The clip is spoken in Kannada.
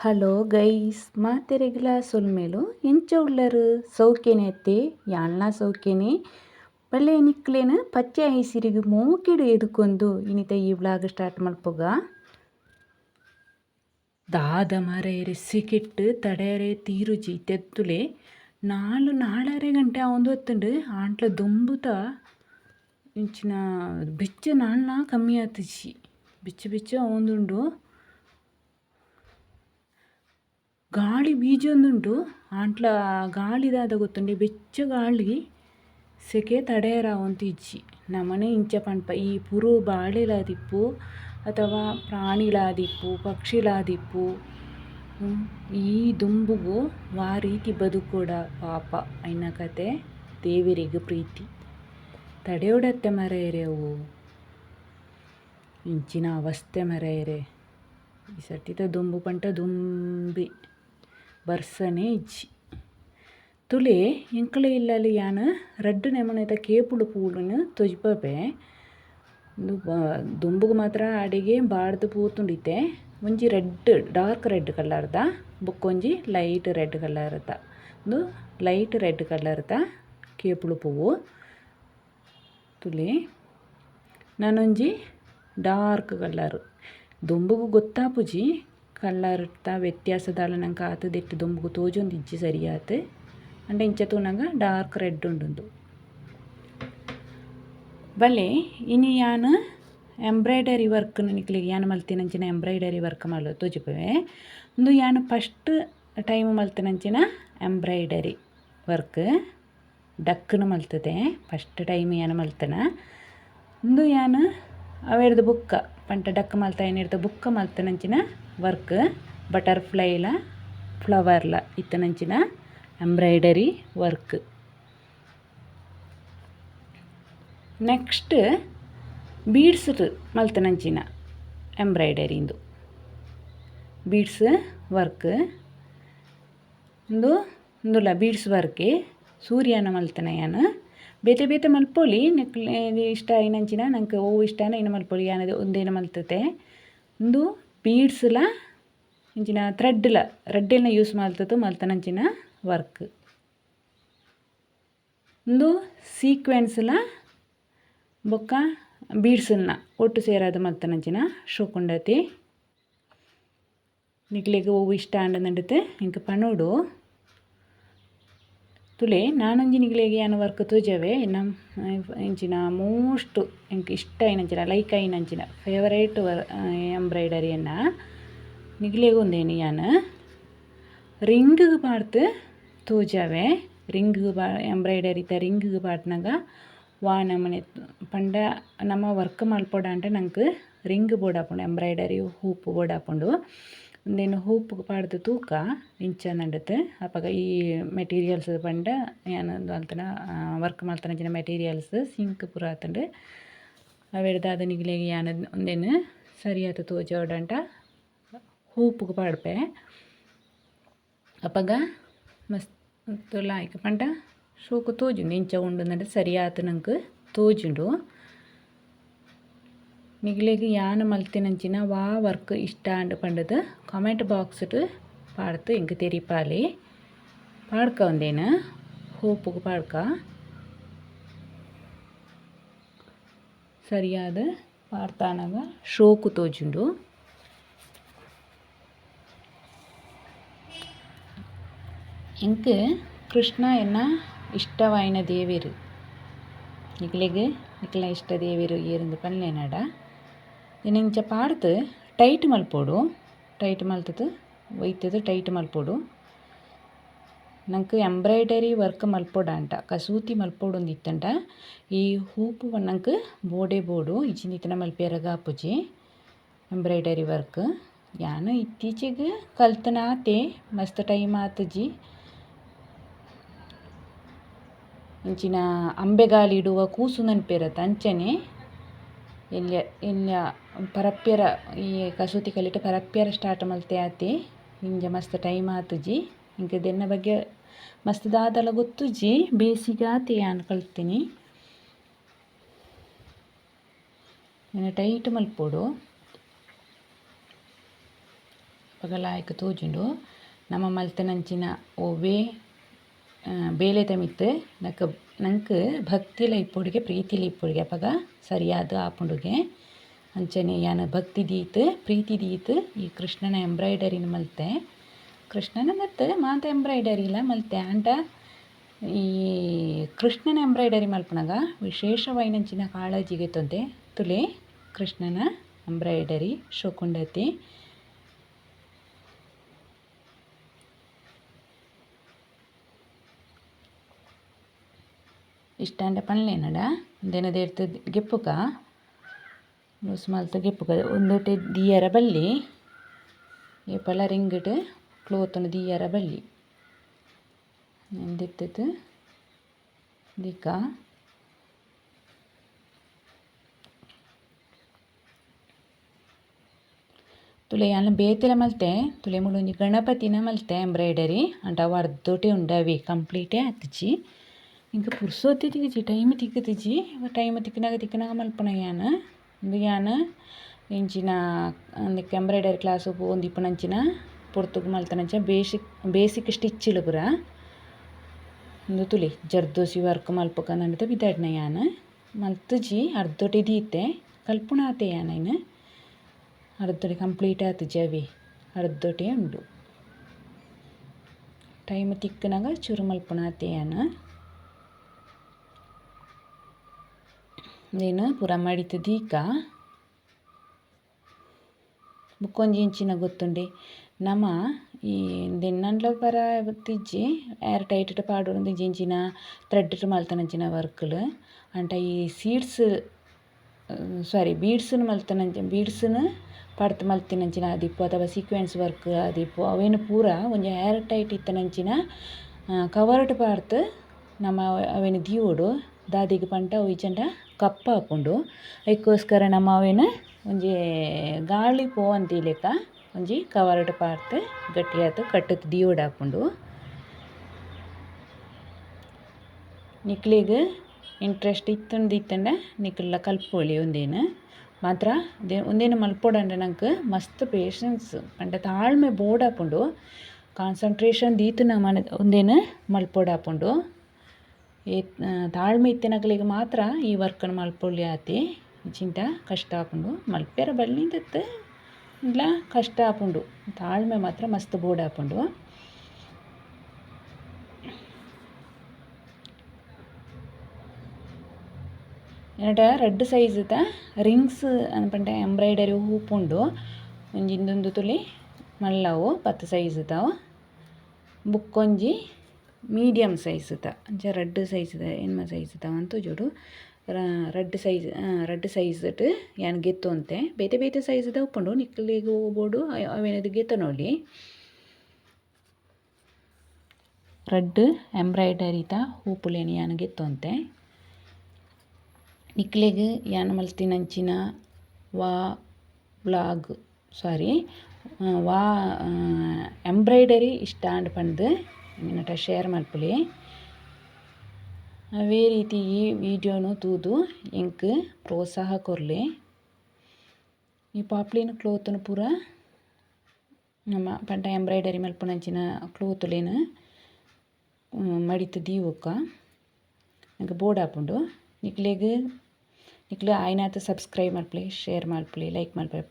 ಹಲೋ ಗೈಸ್ ಮಾತೆರೆಗ್ಲ ಸೊಲ್ಮೇಲು ಎಂಚ ಉಳ್ಳರು ಸೌಖ್ಯನೆ ಅತ್ತೆ ಯಾನ್ಲ ಸೌಖ್ಯನೆ ಬಲ್ಲೆ ನಿಕ್ಲೇನು ಪಚ್ಚೆ ಐಸಿರಿಗು ಮೋಕಿಡು ಎದುಕೊಂದು ಇನಿತ ಈ ವ್ಲಾಗ್ ಸ್ಟಾರ್ಟ್ ಮಲ್ಪೊಗ ದಾದ ಮರೆಯರೆ ಸಿಕೆಟ್ಟು ತಡೆಯರೆ ತೀರುಜಿ ತೆತ್ತುಲೆ ನಾಳರೆ ಗಂಟೆ ಅವೊಂದು ಹೊತ್ತುಂಡು ಆಂಟ್ಲ ದುಂಬುತ ಇಂಚಿನ ಬಿಚ್ಚ ನಾಳ್ನ ಕಮ್ಮಿ ಆತುಜಿ ಬಿಚ್ಚ ಅವೊಂದುಂಡು ಗಾಳಿ ಬೀಜೊಂದುಂಡು ಆಂಟ್ಲ ಗಾಳಿ ದಾದ ಗೊತ್ತುಂಡು ಬೆಚ್ಚ ಗಾಳಿ ಸೆಕೆ ತಡೆಯರ ಒಂತಿಜ್ಜಿ ನಮನೆ ಇಂಚ ಪನ್ಪ ಈ ಪುರು ಬಾಳೆಲಾದಿಪ್ಪು ಅಥವಾ ಪ್ರಾಣಿಲಾದಿಪ್ಪು ಪಕ್ಷಿಲಾದಿಪ್ಪು ಈ ದುಂಬುಗು ವಾ ರೀತಿ ಬದುಕೋಡ ಪಾಪ ಐನ ಕತೆ ದೇವರಿಗೆ ಪ್ರೀತಿ ತಡೆಯೋಡತ್ತೆ ಮರೆಯರೆ ಅವು ಇಂಚಿನ ಅವಸ್ಥೆ ಮರೆಯರೆ ಈ ಸಟ್ಟಿತ ದುಂಬು ಪಂಟ ದುಂಬಿ ಬರ್ಸನೆ ಇಜ್ಜಿ ತುಲೆ ಎಂಕಲೆ ಇಲ್ಲಲ್ಲಿ ಯಾನು ರಡ್ಡು ನೆಮನೆತ ಕೇಪುಡು ಪೂಳುನು ತೊಜ್ಪಪೆ ದುಂಬುಗು ಮಾತ್ರ ಅಡಿಗೆ ಬಾಡ್ದು ಪೂತುಂಡಿತೆ ಒಂಜಿ ರೆಡ್ ಡಾರ್ಕ್ ರೆಡ್ ಕಲರ್ದ ಬೊಕ್ಕೊಂಜಿ ಲೈಟ್ ರೆಡ್ ಕಲರ್ದ ಒಂದು ಲೈಟ್ ರೆಡ್ ಕಲರ್ದ ಕೇಪುಳು ಪೂವು ತುಲೆ ನಾನೊಂಜಿ ಡಾರ್ಕ್ ಕಲರ್ ದುಂಬುಗು ಗೊತ್ತಾಪುಜಿ ಕಲ್ಲರ್ತ ವ್ಯತ್ಯಾಸದಾಲ ನಂಗೆ ಆತದಿಟ್ಟು ದುಂಬುಗು ತೋಜೊಂದು ಇಜ್ಜಿ ಸರಿಯಾತು ಅಂಡ ಇಂಚ ತೂನಂಗ ಡಾರ್ಕ್ ರೆಡ್ ಉಂಡು ಬಲ್ಲೆ ಇನಿ ಯಾನು ಎಂಬ್ರಾಯ್ಡರಿ ವರ್ಕ್ ನಿಕ್ಲಿಗೆ ಯಾನು ಮಲ್ತಿನಂಚಿನ ಎಂಬ್ರಾಯ್ಡರಿ ವರ್ಕ್ ಮಲ್ಲ ತೋಜಿಪವೆ ಒಂದು ಯಾನು ಫಸ್ಟ್ ಟೈಮ್ ಮಲ್ತಿನಂಚಿನ ಎಂಬ್ರಾಯ್ಡರಿ ವರ್ಕ್ ಡಕ್ಕನು ಮಲ್ತದೆ ಫಸ್ಟ್ ಟೈಮ್ ಯಾನು ಮಲ್ತನ ಒಂದು ಯಾನು ಅವೆಡ್ದು ಬುಕ್ಕ ಪಂಟ ಡಕ್ ಮಲ್ತ ಏನಿರ್ತ ಬುಕ್ಕ ಮಲ್ತನಂಚಿನ ವರ್ಕ್ ಬಟರ್ಫ್ಲೈಲ ಫ್ಲವರ್ಲ ಇತ್ತನಂಚಿನ ಎಂಬ್ರಾಯ್ಡರಿ ವರ್ಕ್ ನೆಕ್ಸ್ಟ್ ಬೀಡ್ಸ್ ಮಲ್ತನಂಚಿನ ಎಂಬ್ರಾಯ್ಡರಿಂದು ಬೀಡ್ಸ್ ವರ್ಕ್ ಒಂದುಲ್ಲ ಬೀಡ್ಸ್ ವರ್ಕೆ ಸೂರ್ಯನ ಮಲ್ತನ ಯಾನು ಬೇತೆ ಮಲ್ಪೊಲಿ ನೆಕ್ಲೆ ಇಷ್ಟ ಐನಂಚಿನ ನಂಗೆ ಓ ಇಷ್ಟನ ಇನ್ನು ಮಲ್ಪೊಲಿ ಯಾನದು ಒಂದೇನು ಮಲ್ತತೆ ಒಂದು ಬೀಡ್ಸ್ಲ ಇಂಚಿನ ಥ್ರೆಡ್ಲ ರೆಡ್ಡಿನ ಯೂಸ್ ಮಲ್ತದ್ದು ಮಲ್ತನಂಚಿನ ವರ್ಕ್ ಒಂದು ಸೀಕ್ವೆನ್ಸ್ಲ ಬೊಕ್ಕ ಬೀಡ್ಸನ್ನ ಒಟ್ಟು ಸೇರಾದ ಮಲ್ತನಂಚಿನ ಶೋಕುಂಡತಿ ನಿಕ್ಲೆಗ್ ಹೂವು ಇಷ್ಟ ಅಂಡ ನಡತೆ ಇಂಕ ಪನೋಡು ತುಲೆ ನಾನೊಂಜಿ ನಿಕ್ಲೆಗೆ ಯಾನು ವರ್ಕ್ ತೋಜವೆ ಇಂಚಿನ ಮೋಸ್ಟ್ ಎಂಕ್ ಇಷ್ಟ ಐನಂಚಿನ ಲೈಕ್ ಐನಂಚಿನ ಫೇವರೇಟ್ ಎಂಬ್ರಾಯ್ಡರಿಯನ್ನ ನಿಕ್ಲೆಗ್ ಒಂದೇನು ಯಾನು ರಿಂಗ್ ಪಾಡ್ದು ತೋಜವೆ ರಿಂಗ್ ಎಂಬ್ರಾಯ್ಡರಿ ರಿಂಗ್ ಪಾಡ್ನಾಗ ವಾ ನಮ್ಮನೆ ಪಂಡ ನಮ್ಮ ವರ್ಕ್ ಮಲ್ಪೊಡ ಅಂದ್ರೆ ನಂಗೆ ರಿಂಗ್ ಬೋಡಾಪುಂಡು ಎಂಬ್ರಾಯ್ಡರಿ ಹೂಪು ಬೋಡಾಪುಂಡು ಒಂದೇನು ಹೂಪು ಪಾಡ್ದು ತೂಕ ಇಂಚ ನಡತೆ ಅಪ್ಪಾಗ ಈ ಮೆಟೀರಿಯಲ್ಸ್ ಪಂಡ ಏನೊಂದು ಅಂತನ ವರ್ಕ್ ಮಲ್ತನಂಚಿನ ಮೆಟೀರಿಯಲ್ಸ್ ಸಿಂಕ್ ಪೂರ ಆತಂಡು ಅವೆಡ್ದಾದ ನಿಗ್ಲೆಗೆ ಯಾನ ಒಂದೇನು ಸರಿಯಾದ ತೋಜೋಡಂಟ ಹೂಪುಗೆ ಪಾಡ್ಪೆ ಅಪ್ಪಾಗ ಮಸ್ತ್ ಲಾಯ್ಕ್ ಪಂಡ ಶೋಕು ತೋಜುಂಡು ಇಂಚ ಉಂಡು ಅಂದ್ರೆ ಸರಿಯಾತ ನಂಗೆ ತೋಜುಂಡು ನಿಗ್ಲೆಗೆ ಯಾನು ಮಲ್ತಿನಂಚಿನ ವಾ ವರ್ಕ್ ಇಷ್ಟ ಅಂಡು ಪಂಡದು ಕಾಮೆಂಟ್ ಬಾಕ್ಸ್ಡ್ ಪಾಡ್ತು ಇಂಕ ತೆರಿಪಾಲಿ ಪಾಡ್ಕ ಒಂದೇನು ಹೂಪುಗೆ ಪಾಡ್ಕ ಸರಿಯಾದ ಪಾಡ್ತಾನಾಗ ಶೋಕು ತೋಜುಂಡು ಇಂಕ ಕೃಷ್ಣ ಎನ್ನ ಇಷ್ಟವಾಯಿನ ದೇವೇರು ನಿಕ್ಲೆಗೆ ನಿಕ್ಲ ಇಷ್ಟ ದೇವೇರು ಏರಿಂದ ಪನ್ಲೆನಡ ಇಂಚ ಪಾಡ್ದು ಟೈಟ್ ಮಲ್ಪೋಡು ಟೈಟ್ ಮಲ್ತದು ಒಯ್ತದು ಟೈಟ್ ಮಲ್ಪೋಡು ನಂಗೆ ಎಂಬ್ರಾಯ್ಡರಿ ವರ್ಕ್ ಮಲ್ಪೋಡ ಅಂಟ ಕಸೂತಿ ಮಲ್ಪೋಡು ಒಂದು ಇತ್ತಂಟ ಈ ಹೂಪು ನಂಗೆ ಬೋಡು ಇಚ್ಚಿನಿತ್ತಿನ ಮಲ್ಪೆರಗ ಆಪುಜಿ ಎಂಬ್ರಾಯ್ಡರಿ ವರ್ಕ್ ಯಾನು ಇತ್ತೀಚೆಗೆ ಕಲ್ತನ ಆತೆ ಮಸ್ತ್ ಟೈಮ್ ಆತಜಿ ಇಂಚಿನ ಅಂಬೆಗಾಲಿಡುವ ಕೂಸು ನೆನಪಿರತ್ತೆ ಅಂಚನೆ ಎಲ್ಲ ಪರಪ್ಯರ ಈ ಕಸೂತಿ ಕಲಿಟ್ಟು ಪರಪ್ಯರ ಸ್ಟಾರ್ಟ್ ಮಲ್ತೆ ಆತೆ ಇಂಜ ಮಸ್ತ್ ಟೈಮ್ ಆತುಜಿ ಇಂಕ ದೆನ್ನ ಬಗ್ಗೆ ಮಸ್ತ್ ದಾದಲ ಗೊತ್ತುಜಿ ಬೇಸಿಗೆ ಆತೆ ಯಾನು ಕಲ್ತೀನಿ ಟೈಟ್ ಮಲ್ಪೋಡು ಪಗಲಾಯ್ಕ ತೋಜುಂಡು ನಮ್ಮ ಮಲ್ತನಂಚಿನ ಓವೇ ಬೇಲೆ ತಮಿತ್ತು ನಂಗೆ ಭಕ್ತಿಲ ಇಪ್ಪೊಡಿಗೆ ಪ್ರೀತಿಲ ಇಪ್ಪೊಡಿಗೆ ಅಪಗ ಸರಿಯಾದ ಆಪುಂಡುಗೆ ಅಂಚನೆ ಯಾನು ಭಕ್ತಿ ದೀತು ಪ್ರೀತಿ ದೀತು ಈ ಕೃಷ್ಣನ ಎಂಬ್ರಾಯ್ಡರಿನ ಮಲ್ತೆ ಕೃಷ್ಣನ ಮತ್ತು ಮಾತ ಎಂಬ್ರಾಯ್ಡರಿಲ ಮಲ್ತೆ ಅಂಟ ಈ ಕೃಷ್ಣನ ಎಂಬ್ರಾಯ್ಡರಿ ಮಲ್ಪನಾಗ ವಿಶೇಷವೈನಂಚಿನ ಕಾಳಜಿಗೆ ತೊಂದೆ ತುಲೆ ಕೃಷ್ಣನ ಎಂಬ್ರಾಯ್ಡರಿ ಶೋಕುಂಡತಿ ಇಷ್ಟಾಂಡ ಪನ್ಲೇನಡ ಒಂದೇನದೇರ್ತು ಗೆಪ್ಪುಗ ಲೂಸ್ ಮಲ್ತು ಗೆಪ್ಪುಗ ಒಂದೊಟ್ಟೆ ದಿಯರ ಬಲ್ಲಿ ಏಪಲ ರಿಂಗಿಟ್ ಕ್ಲೋತನು ದಿಯರ ಬಲ್ಲಿ ನೆಂದಿತ್ತು ದಿಕ್ಕ ತುಲೆ ಯಾನ ಬೇತೆಲ ಮಲ್ತೆ ತುಲೆ ಮುಳುಂಜಿ ಗಣಪತಿನ ಮಲ್ತೆ ಎಂಬ್ರಾಯ್ಡರಿ ಅಂಟ ಅವು ಅರ್ಧೋಟೆ ಉಂಡವಿ ಕಂಪ್ಲೀಟೇ ಹತ್ತಿಜಿ ಇಂಕ ಪುರ್ಸೋತಿ ತಿಕ್ಕಿ ಟೈಮ್ ತಿಕ್ಕತಿಜಿ ಟೈಮ್ ತಿಕ್ಕಿನಾಗ ಮಲ್ಪನ ಯಾನ ಇಂಚಿನ ಅಂದಕ್ಕೆ ಎಂಬ್ರಾಯ್ಡರಿ ಕ್ಲಾಸ್ ಒಂದು ಇಪ್ಪನಂಚಿನ ಪೊರ್ತುಗು ಮಲ್ತನಂಚಿನ ಬೇಸಿಕ್ ಸ್ಟಿಚ್ಚಿಲು ಪುರ ಒಂದು ತುಳಿ ಜರ್ದೋಸಿ ವರ್ಕ್ ಮಲ್ಪಕಂದಂತ ಬಿದ್ದಾಡ್ನ ಯಾನು ಮಲ್ತುಜಿ ಅರ್ಧೊಟೆ ದೀತೆ ಕಲ್ಪುಣ ಆತೆ ಯಾನೈನು ಅರ್ಧೊಟೆ ಕಂಪ್ಲೀಟ್ ಆತುಜಿ ಅವಿ ಅರ್ಧೊಟೆ ಉಂಡು ಟೈಮ್ ತಿಕ್ಕನಾಗ ಚೂರು ಮಲ್ಪುಣ ಆತೆ ಯಾನು నేను ಪೂರ ಮಾಡಿತು ದೀಕ ಬುಕ್ಕೊಂಜಿ ಇಂಚಿನ ಗೊತ್ತುಂಡೆ ನಮ ಈ ದೆನ್ನಂಡ್ಲ ಪರ ತಿಜ್ಜಿ ಏರ್ ಟೈಟ್ ಪಾಡೋದು ಇಂಚಿನ ಥ್ರೆಡ್ ಮಲ್ತನಂಚಿನ ವರ್ಕ್ಲು ಅಂಟ ಈ ಬೀಡ್ಸ್ನು ಬೀಡ್ಸ್ನು ಪಡ್ತು ಮಲ್ತಿನಂಚಿನ ಆದಿಪ್ಪು ಅಥವಾ ಸೀಕ್ವೆನ್ಸ್ ವರ್ಕ್ ಆದಿಪ್ಪು ಅವೇನು ಪೂರ ಒಂಜಿ ಏರ್ ಟೈಟ್ ಇತ್ತನಂಚಿನ ಕವರ್ಡ್ ಪಾಡ್ತು ನಮ್ಮ ಅವೇನು ದೀವೋಡು ದಾದಿಗೆ ಪಂಟ ಒಯ್ಚಂಡ ಕಪ್ಪ ಹಾಕೊಂಡು ಅದಕ್ಕೋಸ್ಕರ ನಮ್ಮ ಅವೇನು ಒಂಜಿ ಗಾಳಿ ಪೋವಂತಿ ಲೆಕ್ಕ ಒಂಜಿ ಕವರ್ಡ್ ಪಾಡ್ತು ಗಟ್ಟಿ ಆಯ್ತು ಕಟ್ಟತ್ತು ದೀವೋಡು ಹಾಕೊಂಡು ನಿಕ್ಲಿಗೆ ಇಂಟ್ರೆಸ್ಟ್ ಇತ್ತಂಡ ನಿಕ್ಲೆಲ್ಲ ಕಲ್ಪೊಳಿ ಒಂದೇನು ಮಾತ್ರ ಒಂದೇನು ಮಲ್ಪೋಡಂಡ ನಂಗೆ ಮಸ್ತ್ ಪೇಷನ್ಸ್ ಪಂಡ ತಾಳ್ಮೆ ಬೋರ್ಡ್ ಹಾಕೊಂಡು ಕಾನ್ಸಂಟ್ರೇಷನ್ ದೀತು ನಮ್ಮ ಒಂದೇನು ಮಲ್ಪೋಡು ಹಾಕೊಂಡು ತಾಳ್ಮೆ ಇತ್ತಿನಕ್ಲಿಗೆ ಮಾತ್ರ ಈ ವರ್ಕನ್ನು ಮಲ್ಪೊಳ್ಳಿ ಆತಿ ಚಿಂತ ಕಷ್ಟ ಹಾಕೊಂಡು ಮಲ್ಪೆರ ಬಳ್ಳಿಂದತ್ತು ಇಲ್ಲ ಕಷ್ಟ ಹಾಕೊಂಡು ತಾಳ್ಮೆ ಮಾತ್ರ ಮಸ್ತ್ ಬೋರ್ಡ್ ಹಾಕೊಂಡು ಏನಟ ರೆಡ್ ಸೈಜ್ದ ರಿಂಗ್ಸ್ ಅನ್ಪಂಡ ಎಂಬ್ರಾಯ್ಡರಿ ಹೂಪುಂಡು ಒಂಜಿಂದೊಂದು ತುಲಿ ಮಲ್ಲವು 10 ಸೈಜ್ದಾವು ಬುಕ್ಕೊಂಜಿ ಮೀಡಿಯಮ್ ಸೈಜ್ದ ಅಂಚ ರೆಡ್ ಸೈಜ್ದ ಎನ್ಮ ಸೈಜ್ದ ಅಂತೂ ಜೋಡು ರೆಡ್ ಸೈಜ್ಡ್ ಯಾನ್ ಗೆತ್ತು ಅಂತೆ ಬೇತೆ ಸೈಜ್ದ ಉಪ್ಪುಂಡು ನಿಕ್ಲಿಗೆ ಹೋಗ್ಬೋಡು ಅವೇನದು ಗೆತ್ತ ನೋಡಿ ರೆಡ್ ಎಂಬ್ರಾಯ್ಡರಿತ ಹೂಪುಲೇನಿ ಯಾನ್ ಗೆತ್ತು ಅಂತೆ ನಿಕ್ಲೆಗ್ ಯಾನ್ ಮಲ್ತಿನಂಚಿನ ಎಂಬ್ರಾಯ್ಡರಿ ಇಷ್ಟ ಅಂಡ್ ಪಂದು ನಿನ್ನಟ ಶೇರ್ ಮಲ್ಪುಲಿ ಅವೇ ರೀತಿ ಈ ವಿಡಿಯೋನು ತೂದು ಎಂಕ್ ಪ್ರೋತ್ಸಾಹ ಕೊರ್ಲಿ ಈ ಪಾಪ್ಲಿನ ಕ್ಲೋತ್ನು ಪೂರ ನಮ್ಮ ಪಂಡ ಎಂಬ್ರಾಯ್ಡರಿ ಮಲ್ಪುನಂಚಿನ ಕ್ಲೋತ್ಲೇನು ಮಡಿತು ದೀವಕ್ಕ ನಂಗೆ ಬೋರ್ಡ್ ಹಾಪುಂಡು ನಿಕ್ಲೆ ಆಯ್ನಾತ ಸಬ್ಸ್ಕ್ರೈಬ್ ಮಲ್ಪಲಿ ಶೇರ್ ಮಲ್ಪಲಿ ಲೈಕ್ ಮಲ್ಪಲಿ